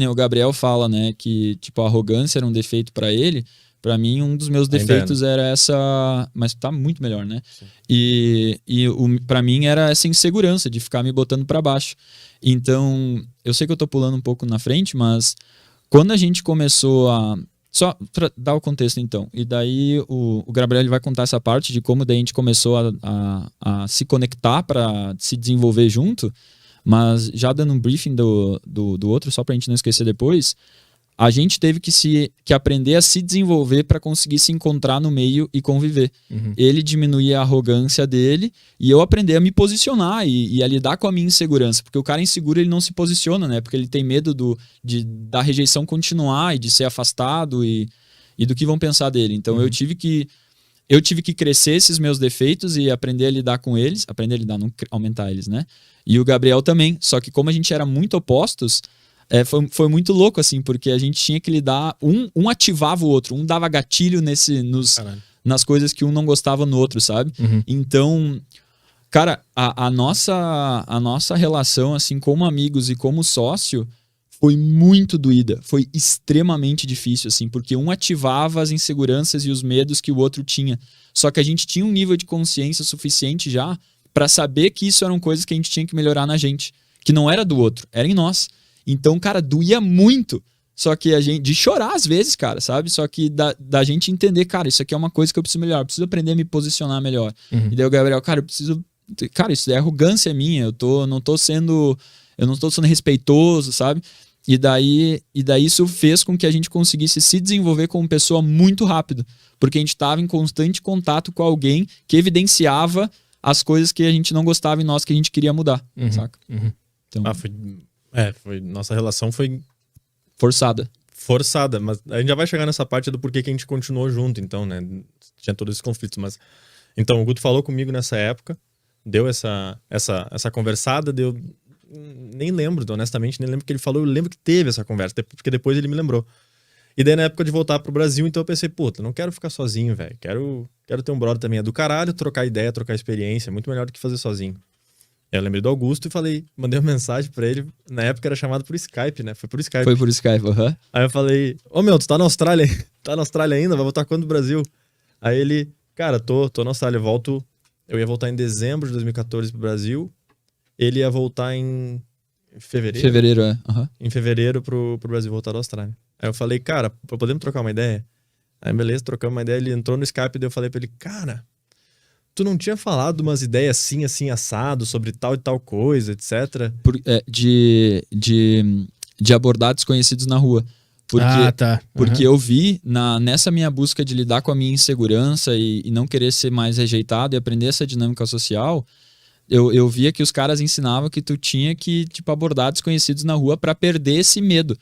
O Gabriel fala, né, que tipo, a arrogância era um defeito pra ele. Pra mim, um dos meus defeitos era essa... Mas tá muito melhor, né? Sim. Pra mim era essa insegurança de ficar me botando pra baixo. Então, eu sei que eu tô pulando um pouco na frente, mas quando a gente começou a... Só pra dar o contexto, então. E daí o Gabriel ele vai contar essa parte de como daí a gente começou a se conectar pra se desenvolver junto. Mas já dando um briefing do outro, só pra gente não esquecer depois... A gente teve que aprender a se desenvolver para conseguir se encontrar no meio e conviver. Uhum. Ele diminuir a arrogância dele e eu aprender a me posicionar e a lidar com a minha insegurança. Porque o cara inseguro ele não se posiciona, né? Porque ele tem medo da rejeição continuar e de ser afastado e do que vão pensar dele. Então eu tive que crescer esses meus defeitos e aprender a lidar com eles. Aprender a lidar, não aumentar eles, né? E o Gabriel também. Só que como a gente era muito opostos... foi muito louco, assim, porque a gente tinha que lidar... Um ativava o outro, um dava gatilho nas coisas que um não gostava no outro, sabe? Uhum. Então, cara, a nossa relação, assim, como amigos e como sócio, foi muito doída. Foi extremamente difícil, assim, porque um ativava as inseguranças e os medos que o outro tinha. Só que a gente tinha um nível de consciência suficiente já para saber que isso eram coisas que a gente tinha que melhorar na gente. Que não era do outro, era em nós. Então, cara, doía muito. Só que a gente... De chorar às vezes, cara, sabe? Só que da gente entender, cara, isso aqui é uma coisa que eu preciso melhorar. Eu preciso aprender a me posicionar melhor. Uhum. E daí o Gabriel, cara, eu preciso... Cara, isso é arrogância minha. Eu não tô sendo respeitoso, sabe? E daí isso fez com que a gente conseguisse se desenvolver como pessoa muito rápido. Porque a gente estava em constante contato com alguém que evidenciava as coisas que a gente não gostava em nós, que a gente queria mudar, saca? Uhum. Então... nossa relação foi... Forçada, mas a gente já vai chegar nessa parte do porquê que a gente continuou junto, então, né? Tinha todos esses conflitos, mas... Então, o Guto falou comigo nessa época, deu essa conversada, deu... Nem lembro, honestamente, nem lembro o que ele falou, eu lembro que teve essa conversa, porque depois ele me lembrou. E daí, na época de voltar pro Brasil, então eu pensei, puta, não quero ficar sozinho, velho, quero ter um brother também, é do caralho, trocar ideia, trocar experiência, é muito melhor do que fazer sozinho. Eu lembrei do Augusto e mandei uma mensagem pra ele. Na época era chamado por Skype, né? Foi por Skype. Aham. Aí eu falei, meu, tu tá na Austrália? Tá na Austrália ainda? Vai voltar quando no Brasil? Aí ele, cara, tô na Austrália, eu ia voltar em dezembro de 2014 pro Brasil. Ele ia voltar em fevereiro. Fevereiro, é. Uhum. Em fevereiro pro Brasil, voltar da Austrália. Aí eu falei, cara, podemos trocar uma ideia? Aí beleza, trocamos uma ideia, ele entrou no Skype e eu falei pra ele, cara... Tu não tinha falado umas ideias assim, assado, sobre tal e tal coisa, etc? De abordar desconhecidos na rua. Porque eu vi, nessa minha busca de lidar com a minha insegurança e não querer ser mais rejeitado e aprender essa dinâmica social, eu via que os caras ensinavam que tu tinha que tipo, abordar desconhecidos na rua para perder esse medo.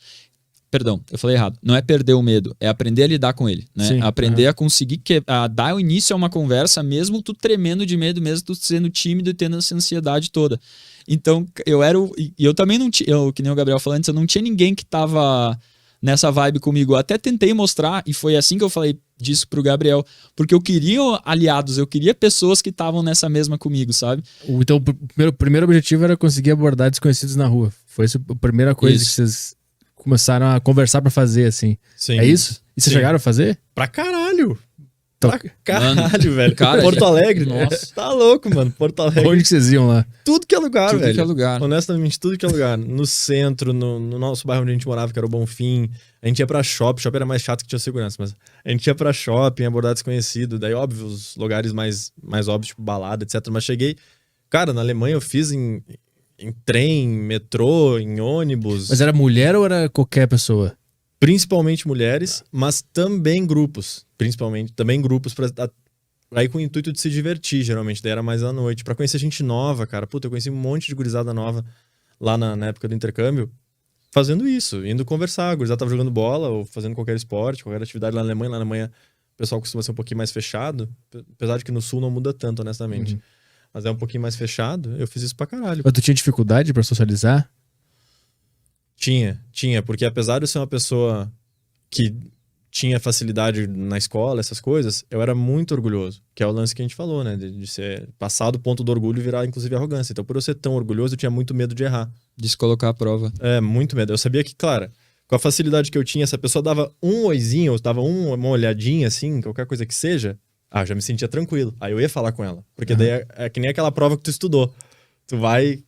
Perdão, eu falei errado. Não é perder o medo, é aprender a lidar com ele, né? Sim, aprender a conseguir a dar o início a uma conversa, mesmo tu tremendo de medo, mesmo tu sendo tímido e tendo essa ansiedade toda. Então, eu também não tinha, que nem o Gabriel falou antes, eu não tinha ninguém que tava nessa vibe comigo. Eu até tentei mostrar, e foi assim que eu falei disso pro Gabriel, porque eu queria aliados, eu queria pessoas que estavam nessa mesma comigo, sabe? Então, o primeiro objetivo era conseguir abordar desconhecidos na rua. Foi essa a primeira coisa que vocês começaram a conversar pra fazer, assim. Sim. É isso? E vocês chegaram a fazer? Pra caralho! Pra caralho, velho. Cara, Porto Alegre, nossa. Tá louco, mano. Porto Alegre. Onde que vocês iam lá? Tudo que é lugar, velho. Tudo que é lugar. Honestamente, tudo que é lugar. No centro, no nosso bairro onde a gente morava, que era o Bonfim. A gente ia pra shopping. Shopping era mais chato que tinha segurança, mas a gente ia pra shopping, abordar desconhecido. Daí, óbvio, os lugares mais óbvios, tipo balada, etc. Mas cheguei... Cara, na Alemanha eu fiz em trem, metrô, em ônibus. Mas era mulher ou era qualquer pessoa? Principalmente mulheres, mas também grupos. Principalmente, também grupos aí com o intuito de se divertir, geralmente. Daí era mais à noite. Pra conhecer gente nova, cara. Puta, eu conheci um monte de gurizada nova lá na época do intercâmbio. Fazendo isso, indo conversar. A gurizada tava jogando bola ou fazendo qualquer esporte, qualquer atividade lá na Alemanha. Lá na Alemanha o pessoal costuma ser um pouquinho mais fechado. Apesar de que no Sul não muda tanto, honestamente. Uhum. Mas é um pouquinho mais fechado. Eu fiz isso pra caralho. Mas tu tinha dificuldade pra socializar? Tinha. Porque apesar de eu ser uma pessoa que tinha facilidade na escola, essas coisas, eu era muito orgulhoso. Que é o lance que a gente falou, né? De ser passar do ponto do orgulho e virar, inclusive, arrogância. Então, por eu ser tão orgulhoso, eu tinha muito medo de errar. De se colocar à prova. É, muito medo. Eu sabia que, claro, com a facilidade que eu tinha, se a pessoa dava um oizinho, ou dava uma olhadinha, assim, qualquer coisa que seja, já me sentia tranquilo. Aí eu ia falar com ela. Porque daí é que nem aquela prova que tu estudou. Tu vai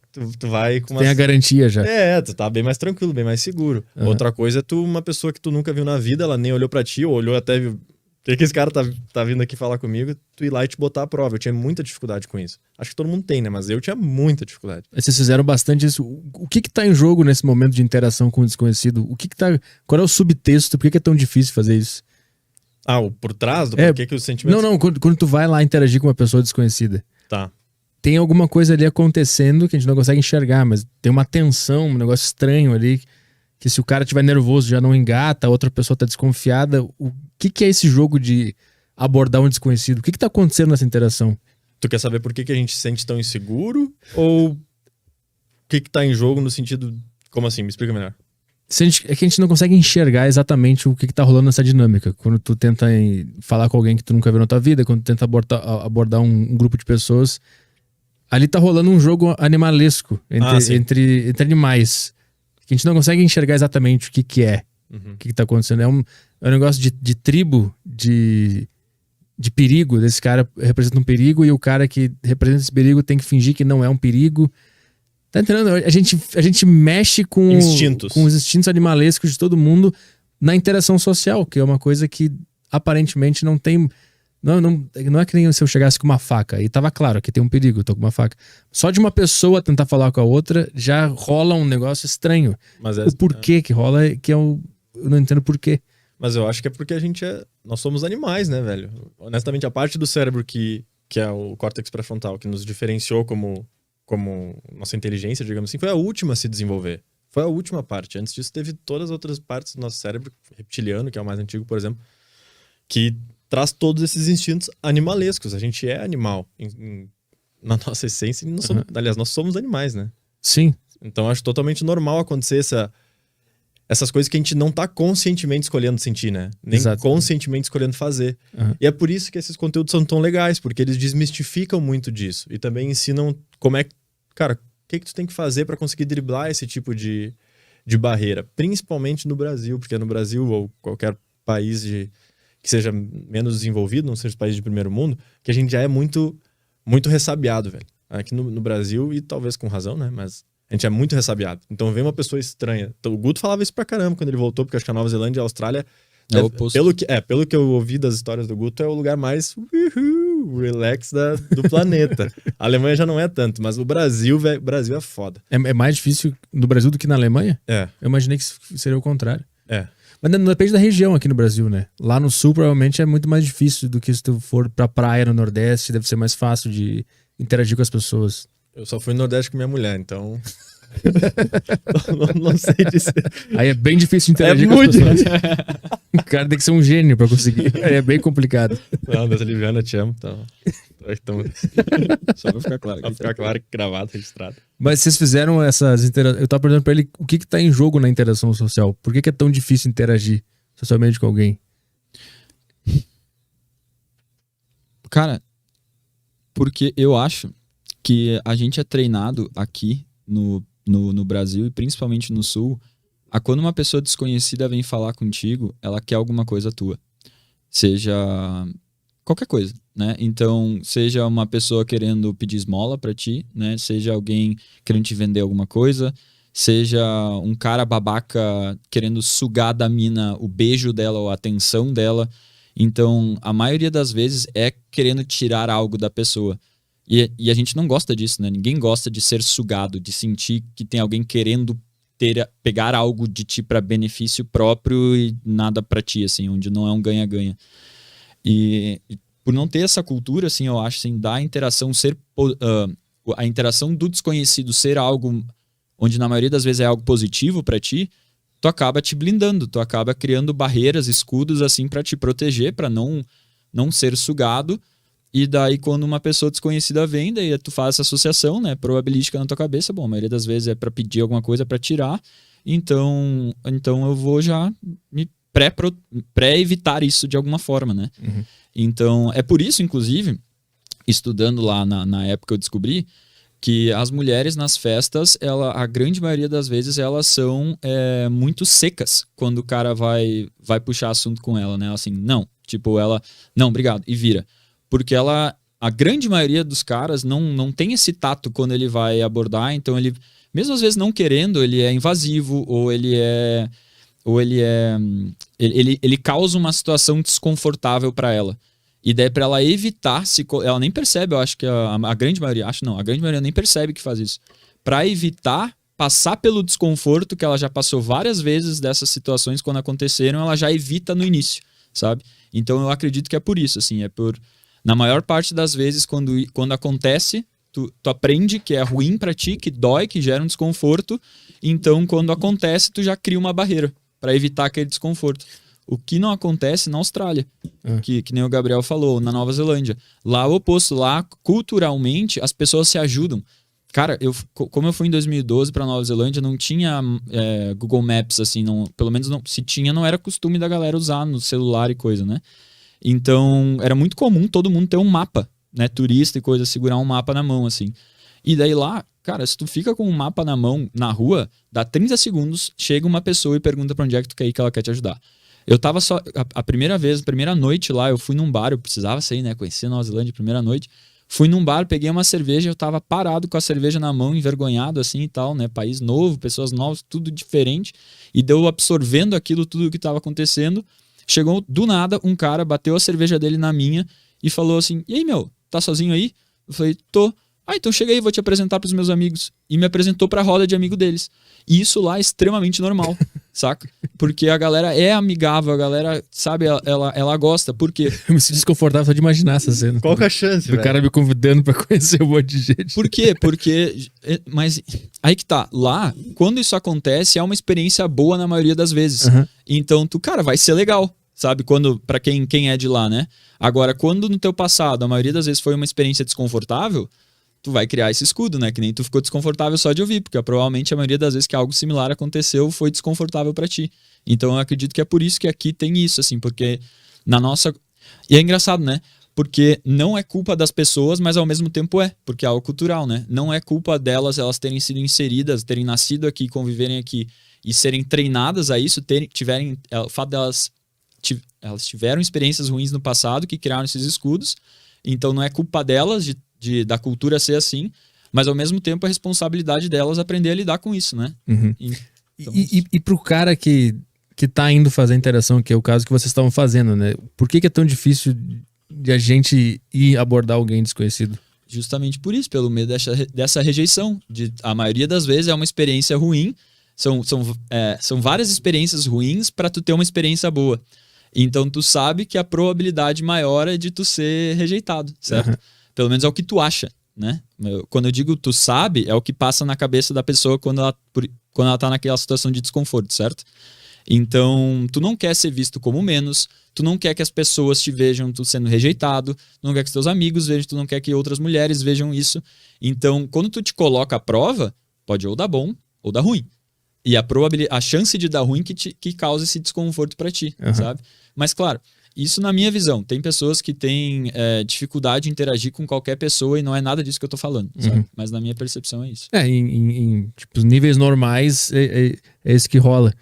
com uma... Tem a garantia já. Tu tá bem mais tranquilo, bem mais seguro. Outra coisa é uma pessoa que tu nunca viu na vida, ela nem olhou pra ti, ou olhou até... O que esse cara tá vindo aqui falar comigo? Tu ir lá e te botar a prova. Eu tinha muita dificuldade com isso. Acho que todo mundo tem, né? Mas eu tinha muita dificuldade. Vocês fizeram bastante isso. O que tá em jogo nesse momento de interação com o desconhecido? Qual é o subtexto? Por que é tão difícil fazer isso? O por trás do porquê que os sentimentos... Não. Quando tu vai lá interagir com uma pessoa desconhecida. Tá. Tem alguma coisa ali acontecendo que a gente não consegue enxergar, mas tem uma tensão, um negócio estranho ali, que se o cara estiver nervoso já não engata, a outra pessoa tá desconfiada. O que é esse jogo de abordar um desconhecido? O que tá acontecendo nessa interação? Tu quer saber por que a gente se sente tão inseguro? Ou o que tá em jogo no sentido... Como assim? Me explica melhor. É que a gente não consegue enxergar exatamente o que tá rolando nessa dinâmica. Quando tu tenta falar com alguém que tu nunca viu na tua vida, quando tu tenta abordar um grupo de pessoas... Ali tá rolando um jogo animalesco entre animais. Que a gente não consegue enxergar exatamente o que é. O que tá acontecendo. É um negócio de tribo, de perigo. Desse cara representa um perigo e o cara que representa esse perigo tem que fingir que não é um perigo. Tá entendendo? A gente mexe com os instintos animalescos de todo mundo na interação social, que é uma coisa que aparentemente não tem... Não é que nem se eu chegasse com uma faca. E tava claro que tem um perigo, eu tô com uma faca. Só de uma pessoa tentar falar com a outra, já rola um negócio estranho. Mas o porquê que rola, eu não entendo porquê. Mas eu acho que é porque nós somos animais, né, velho? Honestamente, a parte do cérebro que é o córtex pré-frontal, que nos diferenciou como nossa inteligência, digamos assim, foi a última a se desenvolver. Foi a última parte. Antes disso, teve todas as outras partes do nosso cérebro, reptiliano, que é o mais antigo, por exemplo, que traz todos esses instintos animalescos. A gente é animal na nossa essência. Aliás, nós somos animais, né? Sim. Então, acho totalmente normal acontecer essas coisas que a gente não tá conscientemente escolhendo sentir, né? Nem conscientemente escolhendo fazer. E é por isso que esses conteúdos são tão legais, porque eles desmistificam muito disso. E também ensinam como é... Cara, o que tu tem que fazer para conseguir driblar esse tipo de barreira? Principalmente no Brasil, porque no Brasil ou qualquer país que seja menos desenvolvido, não seja país de primeiro mundo, que a gente já é muito, muito ressabiado, velho. Aqui no Brasil, e talvez com razão, né? Mas a gente é muito ressabiado. Então vem uma pessoa estranha. Então, o Guto falava isso pra caramba quando ele voltou, porque acho que a Nova Zelândia e a Austrália... É o oposto. Pelo que eu ouvi das histórias do Guto, é o lugar mais relax do planeta. A Alemanha já não é tanto, mas o Brasil, velho, o Brasil é foda. É mais difícil no Brasil do que na Alemanha? É. Eu imaginei que seria o contrário. É. Mas não depende da região aqui no Brasil, né? Lá no sul, provavelmente, é muito mais difícil do que se tu for pra praia no Nordeste, deve ser mais fácil de interagir com as pessoas. Eu só fui no Nordeste com minha mulher, então... não sei dizer. Aí é bem difícil de interagir com as pessoas. O cara tem que ser um gênio pra conseguir. Aí é bem complicado. Não, Deus Liviana, te amo. Então... Só pra ficar claro. Pra ficar claro, gravado, registrado. Mas vocês fizeram essas interações... Eu tava perguntando pra ele o que tá em jogo na interação social. Por que é tão difícil interagir socialmente com alguém? Cara, porque eu acho que a gente é treinado aqui no Brasil e principalmente no Sul, a quando uma pessoa desconhecida vem falar contigo, ela quer alguma coisa tua. Seja qualquer coisa, né? Então, seja uma pessoa querendo pedir esmola pra ti, né? Seja alguém querendo te vender alguma coisa, seja um cara babaca querendo sugar da mina o beijo dela ou a atenção dela. Então, a maioria das vezes é querendo tirar algo da pessoa. E a gente não gosta disso, né? Ninguém gosta de ser sugado, de sentir que tem alguém querendo pegar algo de ti para benefício próprio e nada para ti, assim, onde não é um ganha-ganha. E por não ter essa cultura, assim, eu acho, assim, da interação a interação do desconhecido ser algo onde na maioria das vezes é algo positivo para ti, tu acaba te blindando, tu acaba criando barreiras, escudos, assim, para te proteger, para não ser sugado. E daí, quando uma pessoa desconhecida vem, daí tu faz essa associação, né, probabilística na tua cabeça. Bom, a maioria das vezes é para pedir alguma coisa, para tirar. Então eu vou já me pré-evitar isso de alguma forma, né? Então, é por isso, inclusive, estudando lá na época eu descobri que as mulheres nas festas, a grande maioria das vezes, elas são muito secas quando o cara vai puxar assunto com ela, né? Assim, não. Tipo, ela, não, obrigado, e vira. Porque a grande maioria dos caras não tem esse tato quando ele vai abordar, então ele, mesmo às vezes não querendo, ele é invasivo, ou ele causa uma situação desconfortável para ela. E daí pra ela evitar, ela nem percebe, eu acho que a grande maioria, a grande maioria nem percebe que faz isso. Pra evitar passar pelo desconforto que ela já passou várias vezes dessas situações quando aconteceram, ela já evita no início, sabe? Então eu acredito que é por isso, assim, na maior parte das vezes quando acontece, tu aprende que é ruim pra ti, que dói, que gera um desconforto, então quando acontece tu já cria uma barreira pra evitar aquele desconforto. O que não acontece na Austrália, que nem o Gabriel falou, na Nova Zelândia. Lá o oposto, lá culturalmente as pessoas se ajudam. Cara, como eu fui em 2012 para Nova Zelândia, não tinha Google Maps, assim, pelo menos se tinha, não era costume da galera usar no celular e coisa, né? Então era muito comum todo mundo ter um mapa, né? Turista e coisa, segurar um mapa na mão, assim. E daí lá, cara, se tu fica com um mapa na mão, na rua, dá 30 segundos, chega uma pessoa e pergunta pra onde é que tu quer ir, que ela quer te ajudar. Eu tava só, a primeira noite lá, eu fui num bar, eu precisava sair, né, conhecer Nova Zelândia, primeira noite, fui num bar, peguei uma cerveja, eu tava parado com a cerveja na mão, envergonhado assim e tal, né, país novo, pessoas novas, tudo diferente, e deu absorvendo aquilo, tudo que tava acontecendo, chegou do nada, um cara bateu a cerveja dele na minha e falou assim, e aí, meu, tá sozinho aí? Eu falei, tô. Ah, então chega aí, vou te apresentar pros meus amigos. E me apresentou pra roda de amigo deles. E isso lá é extremamente normal, saca? Porque a galera é amigável, a galera, sabe, ela gosta. Por quê? Eu me sinto desconfortável só de imaginar essa cena. Qual que é a chance, do cara me convidando pra conhecer um monte de gente. Por quê? Porque... Mas aí que tá. Lá, quando isso acontece, é uma experiência boa na maioria das vezes. Uhum. Então, cara, vai ser legal. Sabe? Pra quem é de lá, né? Agora, quando no teu passado, a maioria das vezes foi uma experiência desconfortável... tu vai criar esse escudo, né? Que nem tu ficou desconfortável só de ouvir, porque provavelmente a maioria das vezes que algo similar aconteceu foi desconfortável pra ti. Então eu acredito que é por isso que aqui tem isso, assim, porque na nossa... E é engraçado, né? Porque não é culpa das pessoas, mas ao mesmo tempo porque é algo cultural, né? Não é culpa delas, elas terem sido inseridas, terem nascido aqui, conviverem aqui e serem treinadas a isso, o fato delas... Elas tiveram experiências ruins no passado que criaram esses escudos, então não é culpa delas da cultura ser assim, mas ao mesmo tempo a responsabilidade delas aprender a lidar com isso, né? Uhum. Então, e pro cara que tá indo fazer a interação, que é o caso que vocês estavam fazendo, né? Por que é tão difícil de a gente ir abordar alguém desconhecido? Justamente por isso, pelo medo dessa rejeição. A maioria das vezes é uma experiência ruim, são várias experiências ruins para tu ter uma experiência boa. Então tu sabe que a probabilidade maior é de tu ser rejeitado, certo? Uhum. Pelo menos é o que tu acha, né? Quando eu digo tu sabe, é o que passa na cabeça da pessoa quando ela tá naquela situação de desconforto, certo? Então, tu não quer ser visto como menos, tu não quer que as pessoas te vejam tu sendo rejeitado, tu não quer que teus amigos vejam, tu não quer que outras mulheres vejam isso. Então, quando tu te coloca à prova, pode ou dar bom ou dar ruim. E a chance de dar ruim que causa esse desconforto pra ti, sabe? Mas, claro, isso na minha visão. Tem pessoas que têm dificuldade em interagir com qualquer pessoa e não é nada disso que eu tô falando, sabe? Mas na minha percepção é isso. Em níveis normais é isso que rola.